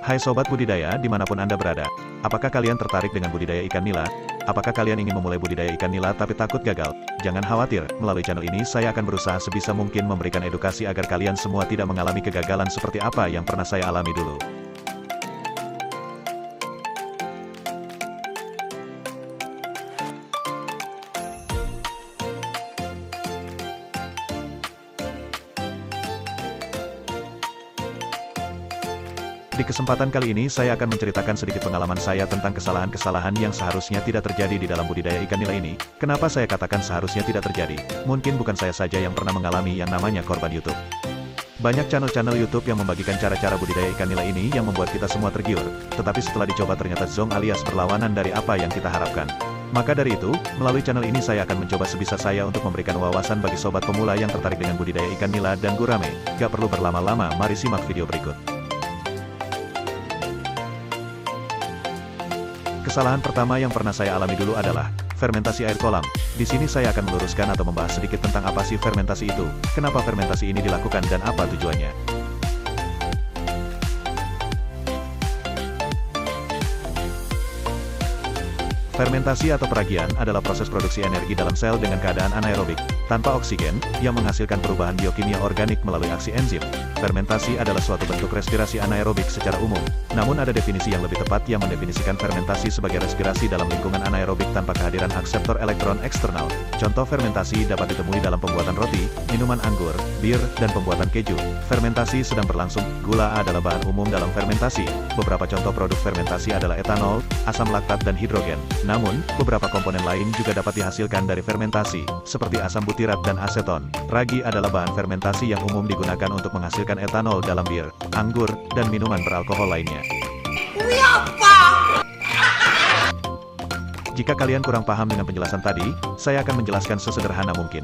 Hai sobat budidaya dimanapun Anda berada, apakah kalian tertarik dengan budidaya ikan nila? Apakah kalian ingin memulai budidaya ikan nila tapi takut gagal? Jangan khawatir, melalui channel ini saya akan berusaha sebisa mungkin memberikan edukasi agar kalian semua tidak mengalami kegagalan seperti apa yang pernah saya alami dulu. Di kesempatan kali ini saya akan menceritakan sedikit pengalaman saya tentang kesalahan-kesalahan yang seharusnya tidak terjadi di dalam budidaya ikan nila ini. Kenapa saya katakan seharusnya tidak terjadi? Mungkin bukan saya saja yang pernah mengalami yang namanya korban YouTube. Banyak channel-channel YouTube yang membagikan cara-cara budidaya ikan nila ini yang membuat kita semua tergiur, tetapi setelah dicoba ternyata zonk alias berlawanan dari apa yang kita harapkan. Maka dari itu, melalui channel ini saya akan mencoba sebisa saya untuk memberikan wawasan bagi sobat pemula yang tertarik dengan budidaya ikan nila dan gurame. Gak perlu berlama-lama, mari simak video berikut. Kesalahan pertama yang pernah saya alami dulu adalah fermentasi air kolam. Di sini saya akan meluruskan atau membahas sedikit tentang apa sih fermentasi itu, kenapa fermentasi ini dilakukan dan apa tujuannya. Fermentasi atau peragian adalah proses produksi energi dalam sel dengan keadaan anaerobik, tanpa oksigen, yang menghasilkan perubahan biokimia organik melalui aksi enzim. Fermentasi adalah suatu bentuk respirasi anaerobik secara umum, namun ada definisi yang lebih tepat yang mendefinisikan fermentasi sebagai respirasi dalam lingkungan anaerobik tanpa kehadiran akseptor elektron eksternal. Contoh fermentasi dapat ditemui dalam pembuatan roti, minuman anggur, bir, dan pembuatan keju. Fermentasi sedang berlangsung. Gula adalah bahan umum dalam fermentasi. Beberapa contoh produk fermentasi adalah etanol, asam laktat, dan hidrogen. Namun, beberapa komponen lain juga dapat dihasilkan dari fermentasi, seperti asam butirat dan aseton. Ragi adalah bahan fermentasi yang umum digunakan untuk menghasilkan etanol dalam bir, anggur, dan minuman beralkohol lainnya. Jika kalian kurang paham dengan penjelasan tadi, saya akan menjelaskan sesederhana mungkin.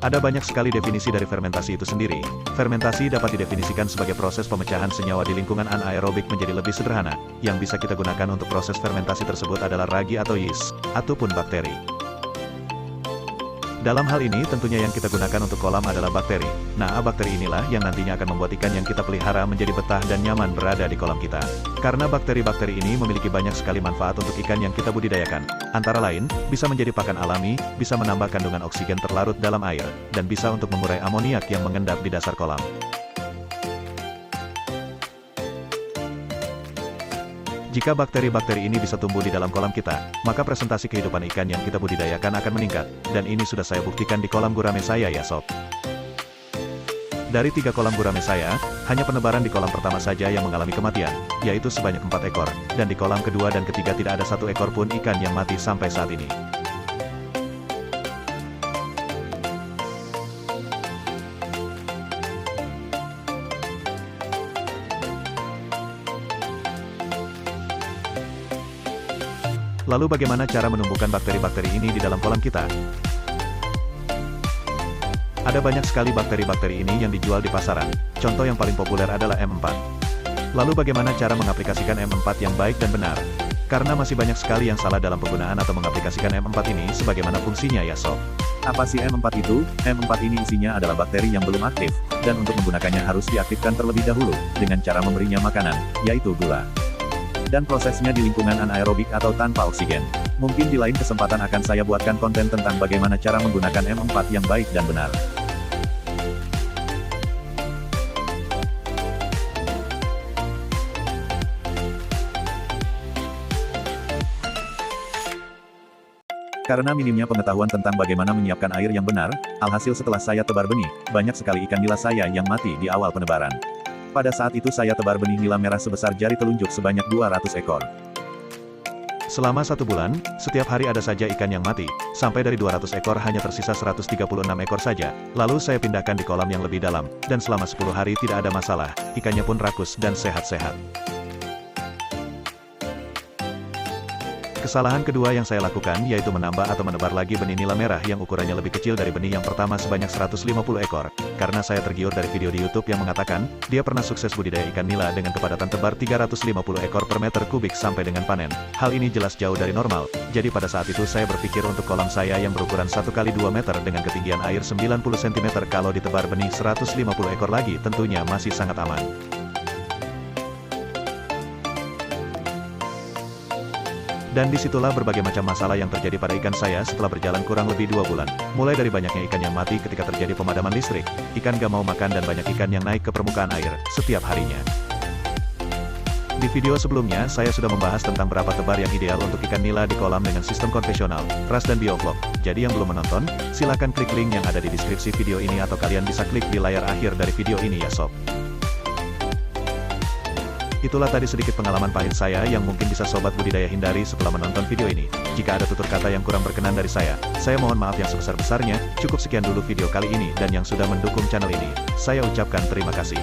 Ada banyak sekali definisi dari fermentasi itu sendiri. Fermentasi dapat didefinisikan sebagai proses pemecahan senyawa di lingkungan anaerobik menjadi lebih sederhana. Yang bisa kita gunakan untuk proses fermentasi tersebut adalah ragi atau yeast, ataupun bakteri. Dalam hal ini tentunya yang kita gunakan untuk kolam adalah bakteri. Nah, bakteri inilah yang nantinya akan membuat ikan yang kita pelihara menjadi betah dan nyaman berada di kolam kita. Karena bakteri-bakteri ini memiliki banyak sekali manfaat untuk ikan yang kita budidayakan. Antara lain, bisa menjadi pakan alami, bisa menambah kandungan oksigen terlarut dalam air, dan bisa untuk mengurai amoniak yang mengendap di dasar kolam. Jika bakteri-bakteri ini bisa tumbuh di dalam kolam kita, maka presentasi kehidupan ikan yang kita budidayakan akan meningkat, dan ini sudah saya buktikan di kolam gurame saya ya sob. Dari 3 kolam gurame saya, hanya penebaran di kolam pertama saja yang mengalami kematian, yaitu sebanyak 4 ekor, dan di kolam kedua dan ketiga tidak ada 1 ekor pun ikan yang mati sampai saat ini. Lalu bagaimana cara menumbuhkan bakteri-bakteri ini di dalam kolam kita? Ada banyak sekali bakteri-bakteri ini yang dijual di pasaran. Contoh yang paling populer adalah M4. Lalu bagaimana cara mengaplikasikan M4 yang baik dan benar? Karena masih banyak sekali yang salah dalam penggunaan atau mengaplikasikan M4 ini sebagaimana fungsinya ya sob. Apa sih M4 itu? M4 ini isinya adalah bakteri yang belum aktif, dan untuk menggunakannya harus diaktifkan terlebih dahulu, dengan cara memberinya makanan, yaitu gula. Dan prosesnya di lingkungan anaerobik atau tanpa oksigen. Mungkin di lain kesempatan akan saya buatkan konten tentang bagaimana cara menggunakan M4 yang baik dan benar. Karena minimnya pengetahuan tentang bagaimana menyiapkan air yang benar, alhasil setelah saya tebar benih, banyak sekali ikan nila saya yang mati di awal penebaran. Pada saat itu saya tebar benih nila merah sebesar jari telunjuk sebanyak 200 ekor. Selama 1 bulan, setiap hari ada saja ikan yang mati, sampai dari 200 ekor hanya tersisa 136 ekor saja. Lalu saya pindahkan di kolam yang lebih dalam, dan selama 10 hari tidak ada masalah, ikannya pun rakus dan sehat-sehat. Kesalahan kedua yang saya lakukan yaitu menambah atau menebar lagi benih nila merah yang ukurannya lebih kecil dari benih yang pertama sebanyak 150 ekor. Karena saya tergiur dari video di YouTube yang mengatakan, dia pernah sukses budidaya ikan nila dengan kepadatan tebar 350 ekor per meter kubik sampai dengan panen. Hal ini jelas jauh dari normal, jadi pada saat itu saya berpikir untuk kolam saya yang berukuran 1 kali 2 meter dengan ketinggian air 90 cm kalau ditebar benih 150 ekor lagi tentunya masih sangat aman. Dan disitulah berbagai macam masalah yang terjadi pada ikan saya setelah berjalan kurang lebih 2 bulan. Mulai dari banyaknya ikan yang mati ketika terjadi pemadaman listrik, ikan gak mau makan dan banyak ikan yang naik ke permukaan air, setiap harinya. Di video sebelumnya, saya sudah membahas tentang berapa tebar yang ideal untuk ikan nila di kolam dengan sistem konvensional, ras dan bioflok. Jadi yang belum menonton, silakan klik link yang ada di deskripsi video ini atau kalian bisa klik di layar akhir dari video ini ya sob. Itulah tadi sedikit pengalaman pahit saya yang mungkin bisa sobat budidaya hindari setelah menonton video ini. Jika ada tutur kata yang kurang berkenan dari saya mohon maaf yang sebesar-besarnya. Cukup sekian dulu video kali ini dan yang sudah mendukung channel ini, saya ucapkan terima kasih.